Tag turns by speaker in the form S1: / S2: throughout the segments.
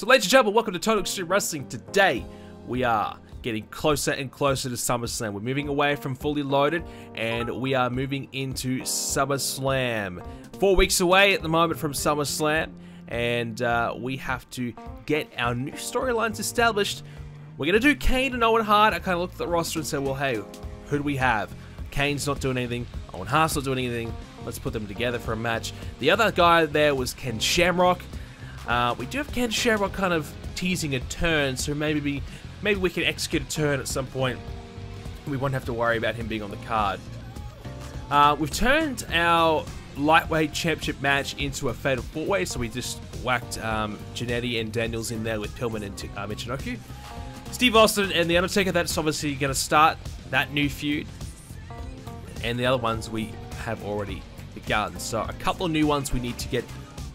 S1: So ladies and gentlemen, welcome to Total Extreme Wrestling. Today, we are getting closer and closer to Summerslam. We're moving away from Fully Loaded, and we are moving into Summerslam. 4 weeks away at the moment from Summerslam, and we have to get our new storylines established. We're going to do Kane and Owen Hart. I kind of looked at the roster and said, well, hey, who do we have? Kane's not doing anything. Owen Hart's not doing anything. Let's put them together for a match. The other guy there was Ken Shamrock. We do have Ken Shamrock kind of teasing a turn, so maybe we can execute a turn at some point. We won't have to worry about him being on the card. We've turned our lightweight championship match into a fatal four-way, so we just whacked Jannetty and Daniels in there with Pillman and Michinoku. Steve Austin and The Undertaker, that's obviously going to start that new feud. And the other ones we have already begun. So a couple of new ones we need to get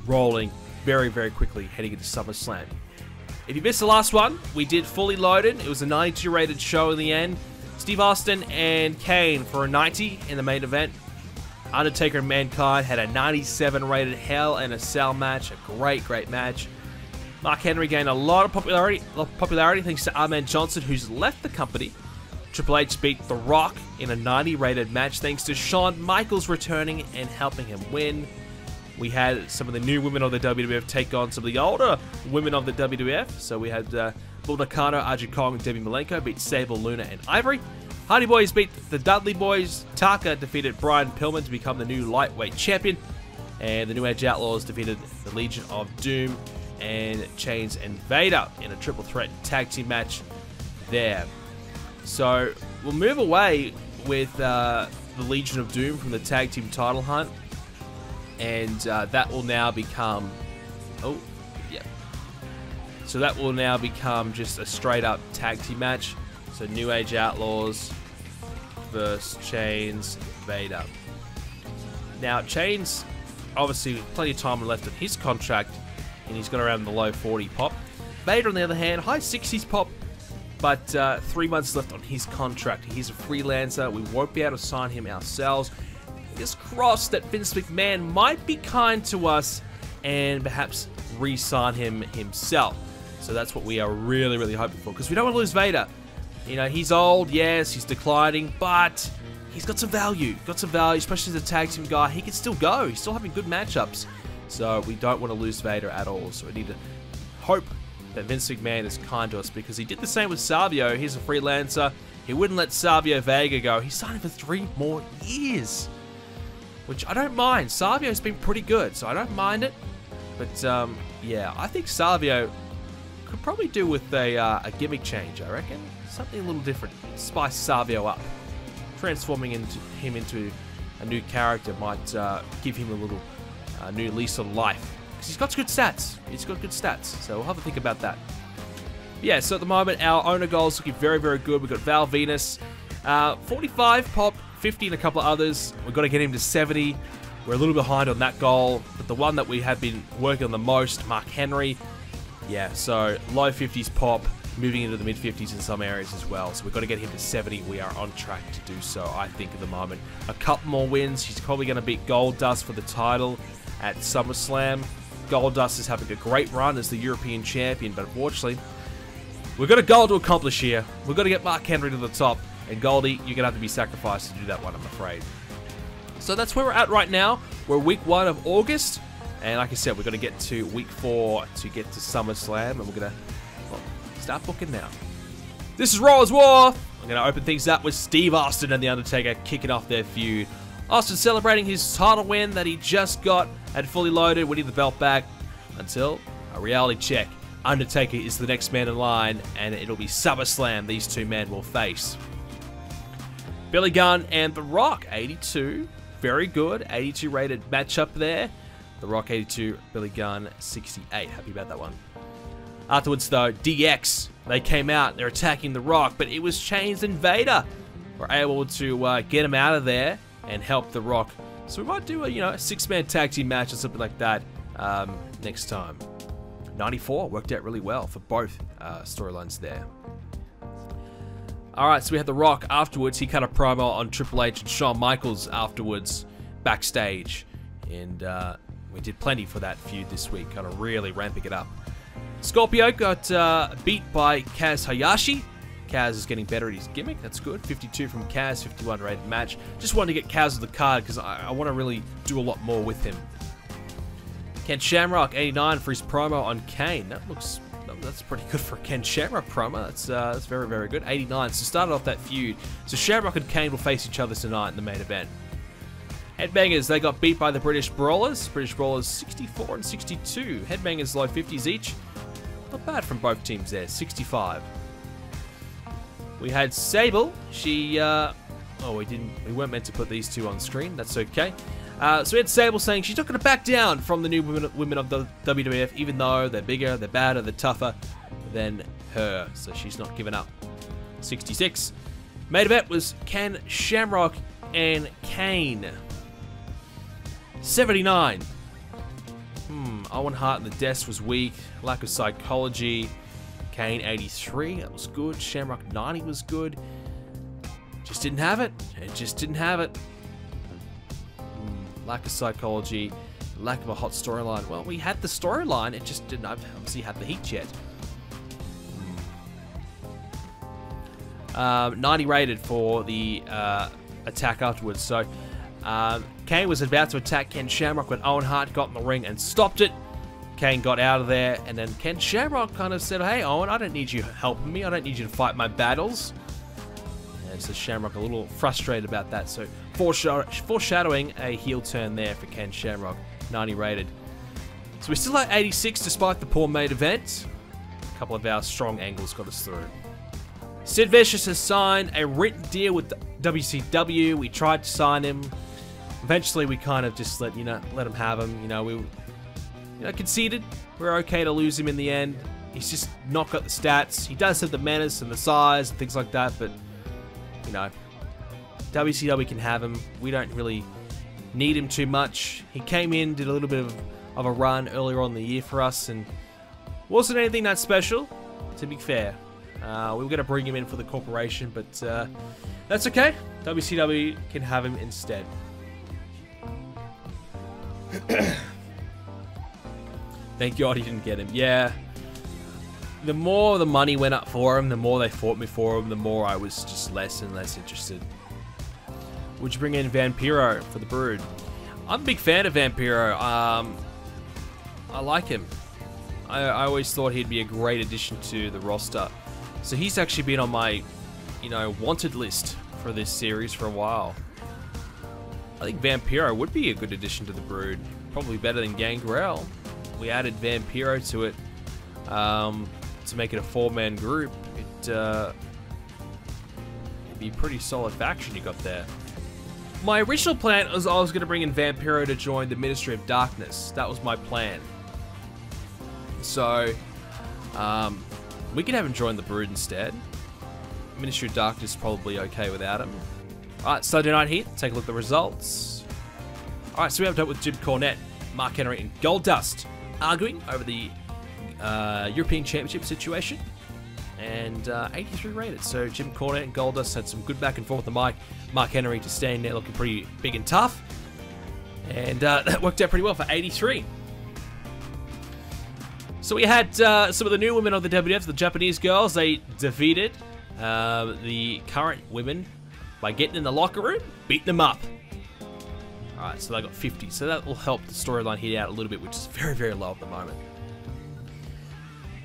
S1: rolling very, very quickly heading into SummerSlam. If you missed the last one, we did Fully Loaded. It was a 92 rated show in the end. Steve Austin and Kane for a 90 in the main event. Undertaker and Mankind had a 97 rated Hell in a Cell match. A great, great match. Mark Henry gained a lot of popularity thanks to Ahmed Johnson, who's left the company. Triple H beat The Rock in a 90 rated match thanks to Shawn Michaels returning and helping him win. We had some of the new women of the WWF take on some of the older women of the WWF. So we had Bull Nakano, Aja Kong, and Debbie Malenko beat Sable, Luna, and Ivory. Hardy Boys beat the Dudley Boys. Taka defeated Brian Pillman to become the new lightweight champion. And the New Age Outlaws defeated the Legion of Doom and Chains and Vader in a triple threat tag team match there. So we'll move away with the Legion of Doom from the tag team title hunt. And that will now become... Oh, yeah. So that will now become just a straight up tag team match. So New Age Outlaws versus Chains, Vader. Now, Chains, obviously, plenty of time left on his contract. And he's got around the low 40 pop. Vader, on the other hand, high 60s pop. But 3 months left on his contract. He's a freelancer. We won't be able to sign him ourselves. Fingers crossed that Vince McMahon might be kind to us and perhaps re-sign him himself. So that's what we are really, really hoping for. Because we don't want to lose Vader. You know, he's old, yes, he's declining, but he's got some value. Especially as a tag team guy. He can still go. He's still having good matchups. So we don't want to lose Vader at all. So we need to hope that Vince McMahon is kind to us, because he did the same with Savio. He's a freelancer. He wouldn't let Savio Vega go. He signed him for 3 more years. Which I don't mind. Savio's been pretty good, so I don't mind it. But, yeah, I think Savio could probably do with a gimmick change, I reckon. Something a little different. Spice Savio up. Transforming him into a new character might give him a little new lease on life. Because he's got good stats. So we'll have to think about that. Yeah, so at the moment, our owner goal is looking very, very good. We've got Val Venus. 45 pop. 50 and a couple of others. We've got to get him to 70. We're a little behind on that goal, but the one that we have been working on the most, Mark Henry, yeah, so low 50s pop, moving into the mid 50s in some areas as well. So we've got to get him to 70. We are on track to do so, I think, at the moment. A couple more wins. He's probably going to beat Goldust for the title at SummerSlam. Goldust is having a great run as the European champion, but unfortunately, we've got a goal to accomplish here. We've got to get Mark Henry to the top. And Goldie, you're going to have to be sacrificed to do that one, I'm afraid. So that's where we're at right now. We're week 1 of August. And like I said, we're going to get to week 4 to get to SummerSlam. And we're going to, well, start booking now. This is Raw is War. I'm going to open things up with Steve Austin and The Undertaker kicking off their feud. Austin celebrating his title win that he just got at Fully Loaded, winning the belt back. Until a reality check. Undertaker is the next man in line. And it'll be SummerSlam these two men will face. Billy Gunn and The Rock, 82. Very good. 82 rated matchup there. The Rock, 82. Billy Gunn, 68. Happy about that one. Afterwards, though, DX. They came out. They're attacking The Rock. But it was Chains and Vader were able to get him out of there and help The Rock. So we might do a 6-man tag team match or something like that next time. 94 worked out really well for both storylines there. Alright, so we had The Rock afterwards. He cut a promo on Triple H and Shawn Michaels afterwards, backstage. And we did plenty for that feud this week, kind of really ramping it up. Scorpio got beat by Kaz Hayashi. Kaz is getting better at his gimmick. That's good. 52 from Kaz, 51 rated match. Just wanted to get Kaz on the card because I want to really do a lot more with him. Ken Shamrock, 89 for his promo on Kane. That's pretty good for a Ken Shamrock promo. That's very, very good. 89. So started off that feud. So Shamrock and Kane will face each other tonight in the main event. Headbangers, they got beat by the British Brawlers. British Brawlers 64 and 62. Headbangers low 50s each. Not bad from both teams there. 65. We had Sable. She, we weren't meant to put these two on screen. That's okay. So we had Sable saying she's not going to back down from the new women of the WWF, even though they're bigger, they're badder, they're tougher than her. So she's not giving up. 66. Main event was Ken Shamrock and Kane. 79. Owen Hart in the desk was weak. Lack of psychology. Kane 83. That was good. Shamrock 90 was good. Just didn't have it. It just didn't have it. Lack of psychology. Lack of a hot storyline. Well, we had the storyline. It just didn't obviously have the heat yet. 90 rated for the attack afterwards. So Kane was about to attack Ken Shamrock when Owen Hart got in the ring and stopped it. Kane got out of there, and then Ken Shamrock kind of said, "Hey, Owen, I don't need you helping me. I don't need you to fight my battles." And so Shamrock a little frustrated about that. So foreshadowing a heel turn there for Ken Shamrock. 90 rated. So we're still at 86 despite the poor main event. A couple of our strong angles got us through. Sid Vicious has signed a written deal with WCW. We tried to sign him. Eventually, we kind of just let him have him. We conceded. We're okay to lose him in the end. He's just not got the stats. He does have the menace and the size and things like that, but WCW can have him. We don't really need him too much. He came in, did a little bit of a run earlier on in the year for us, and wasn't anything that special, to be fair. We were going to bring him in for the corporation, but that's okay. WCW can have him instead. Thank God he didn't get him. Yeah. The more the money went up for him, the more they fought me for him, the more I was just less and less interested. Would you bring in Vampiro for the Brood? I'm a big fan of Vampiro. I like him. I always thought he'd be a great addition to the roster. So he's actually been on my, wanted list for this series for a while. I think Vampiro would be a good addition to the Brood. Probably better than Gangrel. We added Vampiro to it to make it a 4-man group. It'd be a pretty solid faction you got there. My original plan was I was going to bring in Vampiro to join the Ministry of Darkness. That was my plan. So, we could have him join the Brood instead. Ministry of Darkness is probably okay without him. Alright, Sunday Night Heat. Take a look at the results. Alright, so we have dealt with Jim Cornette, Mark Henry, and Goldust arguing over the European Championship situation. And 83 rated. So Jim Cornette and Goldust had some good back and forth with the mic. Mark Henry just standing there looking pretty big and tough. And that worked out pretty well for 83. So we had some of the new women of the WWF, the Japanese girls. They defeated the current women by getting in the locker room, beating them up. Alright, so they got 50. So that will help the storyline hit out a little bit, which is very, very low at the moment.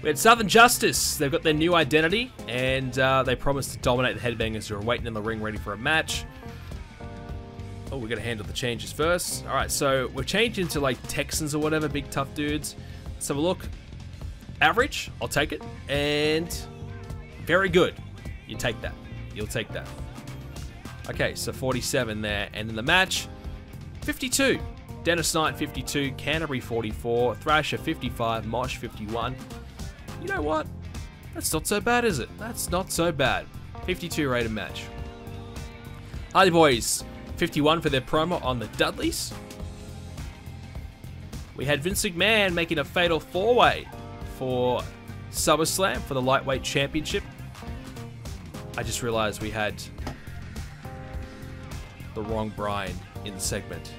S1: We had Southern Justice. They've got their new identity, and they promised to dominate the Headbangers who are waiting in the ring ready for a match. Oh, we're going to handle the changes first. Alright, so we're changing to like Texans or whatever, big tough dudes. Let's have a look. Average, I'll take it. And very good. You take that. You'll take that. Okay, so 47 there. And in the match, 52. Dennis Knight, 52. Canterbury, 44. Thrasher, 55. Mosh, 51. You know what? That's not so bad, is it? That's not so bad. 52 rated match. Hardy Boys, 51 for their promo on the Dudleys. We had Vince McMahon making a fatal 4-way for SummerSlam for the Lightweight Championship. I just realized we had the wrong Brian in the segment.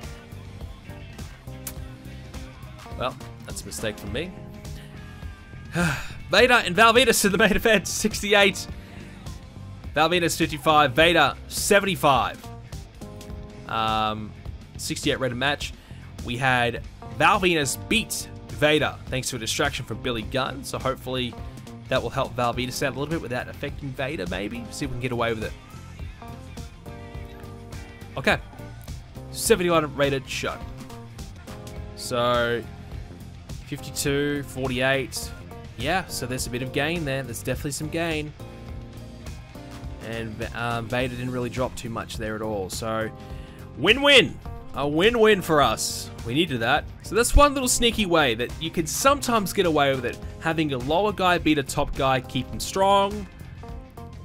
S1: Well, that's a mistake from me. Vader and Val Venus in the main event, 68. Val Venus 55, Vader 75. 68 rated match. We had Val Venus beat Vader thanks to a distraction from Billy Gunn, so hopefully that will help Val Venus out a little bit without affecting Vader, maybe. See if we can get away with it. Okay. 71 rated show. So 52, 48. Yeah, so there's a bit of gain there. There's definitely some gain. And Vader didn't really drop too much there at all. So, win-win. A win-win for us. We needed that. So that's one little sneaky way that you can sometimes get away with it. Having a lower guy beat a top guy, keep him strong.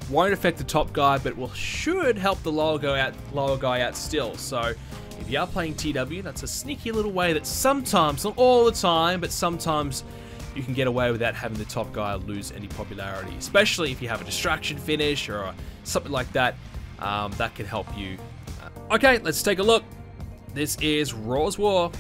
S1: Won't affect the top guy, but should help the lower guy out still. So, if you are playing TW, that's a sneaky little way that sometimes, not all the time, but sometimes you can get away without having the top guy lose any popularity. Especially if you have a distraction finish or something like that. That can help you. Okay, let's take a look. This is Raw's War.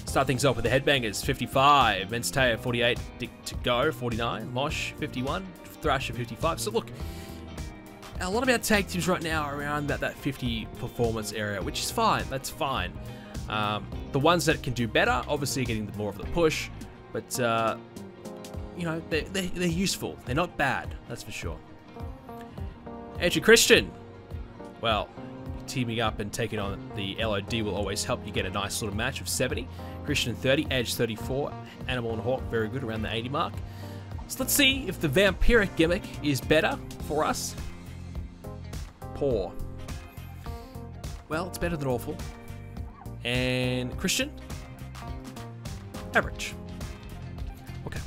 S1: Start things off with the Headbangers, 55. Menstaya, 48. Dick to Go, 49. Mosh, 51. Thrasher, 55. So look, a lot of our tag teams right now are around that 50 performance area, which is fine. That's fine. The ones that can do better, obviously, are getting more of the push. But, you know, they're useful. They're not bad, that's for sure. Edge and Christian. Well, teaming up and taking on the LOD will always help you get a nice little match of 70. Christian 30, Edge 34, Animal and Hawk very good around the 80 mark. So let's see if the vampiric gimmick is better for us. Poor. Well, it's better than awful. And Christian? Average. Okay.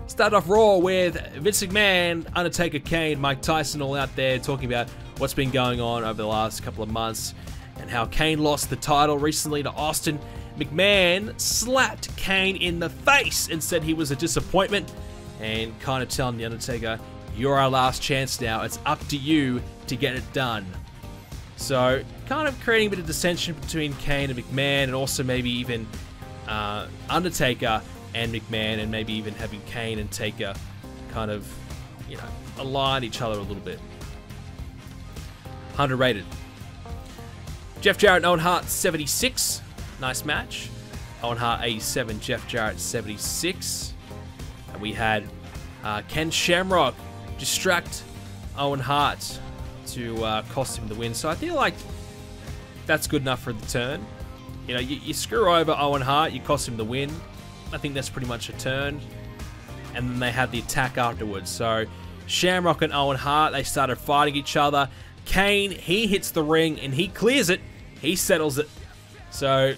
S1: Start off Raw with Vince McMahon, Undertaker, Kane, Mike Tyson all out there talking about what's been going on over the last couple of months and how Kane lost the title recently to Austin. McMahon slapped Kane in the face and said he was a disappointment and kind of telling The Undertaker, you're our last chance now. It's up to you to get it done. So, kind of creating a bit of dissension between Kane and McMahon, and also maybe even Undertaker and McMahon, and maybe even having Kane and Taker kind of, you know, align each other a little bit. 100 rated. Jeff Jarrett and Owen Hart, 76. Nice match. Owen Hart, 87. Jeff Jarrett, 76. And we had Ken Shamrock distract Owen Hart to cost him the win. So I feel like that's good enough for the turn. You know, you screw over Owen Hart, you cost him the win. I think that's pretty much a turn. And then they had the attack afterwards. So Shamrock and Owen Hart, they started fighting each other. Kane, he hits the ring and he clears it. He settles it. So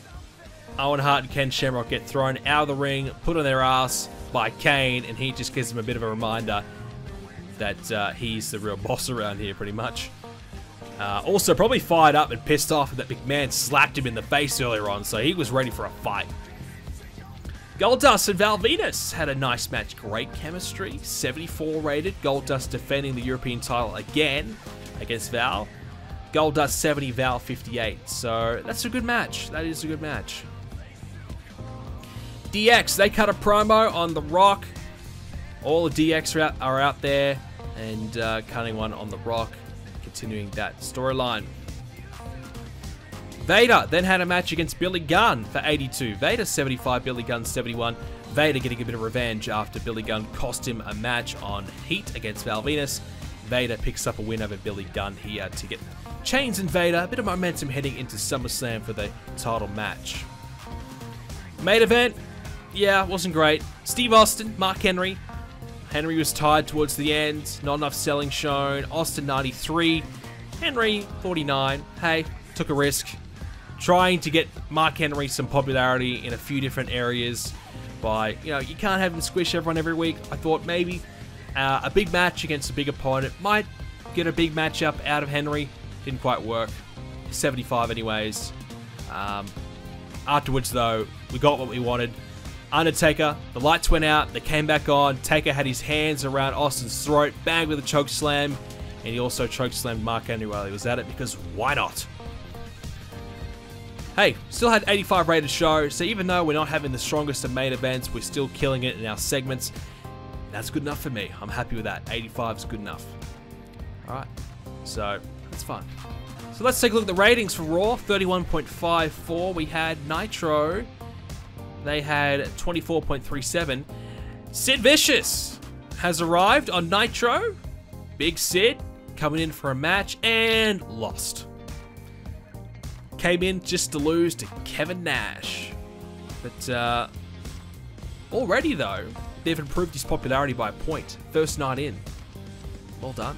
S1: Owen Hart and Ken Shamrock get thrown out of the ring, put on their ass by Kane, and he just gives them a bit of a reminder that he's the real boss around here, pretty much. Also, probably fired up and pissed off that McMahon slapped him in the face earlier on, so he was ready for a fight. Goldust and Val Venus had a nice match. Great chemistry. 74 rated. Goldust defending the European title again against Val. Goldust 70, Val 58. So that's a good match. That is a good match. DX, they cut a promo on The Rock. All the DX are out there and cutting one on The Rock, continuing that storyline. Vader then had a match against Billy Gunn for 82. Vader 75, Billy Gunn 71. Vader getting a bit of revenge after Billy Gunn cost him a match on Heat against Val Venus. Vader picks up a win over Billy Gunn here to get Chains and Vader a bit of momentum heading into SummerSlam for the title match. Main event, yeah, wasn't great. Steve Austin, Mark Henry. Henry was tired towards the end, not enough selling shown. Austin 93, Henry 49. Hey, took a risk. Trying to get Mark Henry some popularity in a few different areas by, you know, you can't have him squish everyone every week. I thought maybe a big match against a big opponent might get a big matchup out of Henry. Didn't quite work. 75 anyways. Afterwards, though, we got what we wanted. Undertaker, the lights went out, they came back on. Taker had his hands around Austin's throat, banged with a choke slam, and he also choke slammed Mark Henry while he was at it, because why not? hey, still had 85 rated show, so even though we're not having the strongest of main events, we're still killing it in our segments. That's good enough for me. I'm happy with that. 85 is good enough. Alright, so that's fine. So let's take a look at the ratings for Raw. 31.54. We had Nitro. They had 24.37. Sid Vicious has arrived on Nitro. Big Sid coming in for a match and lost. Came in just to lose to Kevin Nash. But already though, they've improved his popularity by a point. First night in. Well done.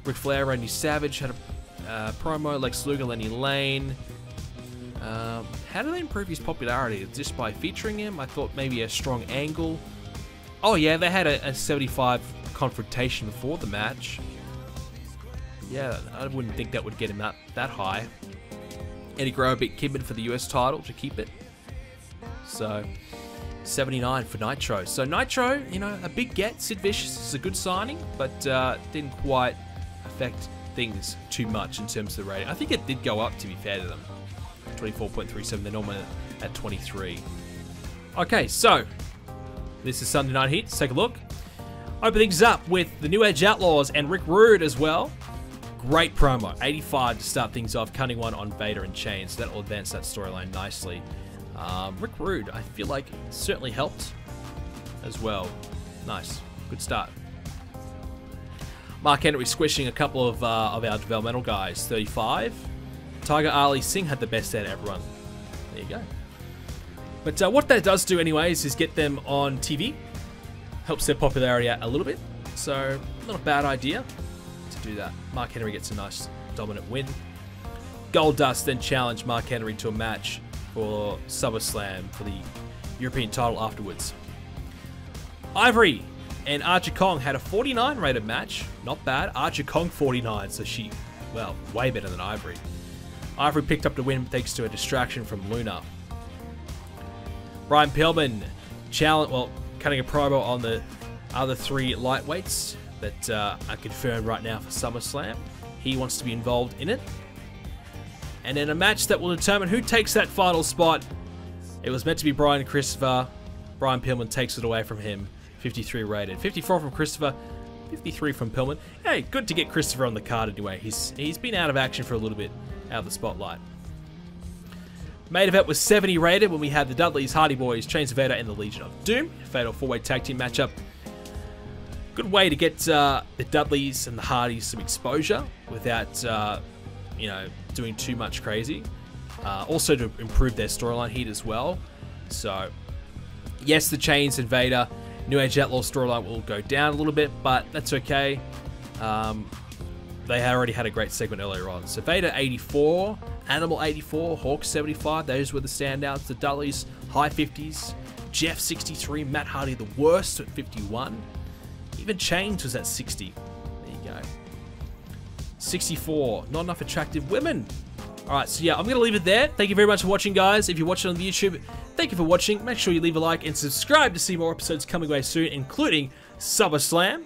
S1: Ric Flair, Randy Savage had a promo. Lex Luger, Lenny Lane. How do they improve his popularity? Just by featuring him? I thought maybe a strong angle. Oh yeah, they had a 75 confrontation before the match. Yeah, I wouldn't think that would get him that high. Eddie Guerrero beat Kidman for the US title to keep it. So, 79 for Nitro. So Nitro, you know, a big get. Sid Vicious is a good signing, but didn't quite affect things too much in terms of the rating. I think it did go up, to be fair to them. 24.37, they're normally at 23. Okay, so this is Sunday Night Heat. Let's take a look. Open things up with the New Age Outlaws and Rick Rude as well. Great promo. 85 to start things off, cutting one on Vader and Chains. That'll advance that storyline nicely. Rick Rude, I feel like, certainly helped as well. Nice. Good start. Mark Henry squishing a couple of our developmental guys. 35. Tiger Ali Singh had the best out of everyone. There you go. But what that does do anyways is get them on TV. Helps their popularity out a little bit. So, not a bad idea to do that. Mark Henry gets a nice dominant win. Goldust then challenged Mark Henry to a match for Summerslam for the European title afterwards. Ivory and Archer Kong had a 49 rated match. Not bad. Archer Kong 49, so she, well, way better than Ivory. Ivory picked up the win thanks to a distraction from Luna. Brian Pillman cutting a promo on the other three lightweights that are confirmed right now for SummerSlam. He wants to be involved in it. And in a match that will determine who takes that final spot, it was meant to be Brian Christopher. Brian Pillman takes it away from him. 53 rated. 54 from Christopher. 53 from Pillman. Hey, good to get Christopher on the card anyway. He's been out of action for a little bit, out of the spotlight. Main event was 70 rated when we had the Dudleys, Hardy Boys, Chains of Vader, and the Legion of Doom. Fatal 4-way tag team matchup. Good way to get the Dudleys and the Hardys some exposure without, you know, doing too much crazy. Also to improve their storyline heat as well. So, yes, the Chains and Vader, New Age Outlaw storyline will go down a little bit, but that's okay. They had already had a great segment earlier on. So Vader 84, Animal 84, Hawk 75, those were the standouts. The Dudleys, high 50s. Jeff 63, Matt Hardy the worst at 51. Even Chains was at 60. There you go. 64, not enough attractive women. Alright, so yeah, I'm going to leave it there. Thank you very much for watching, guys. If you're watching on the YouTube, thank you for watching. Make sure you leave a like and subscribe to see more episodes coming away soon, including SummerSlam.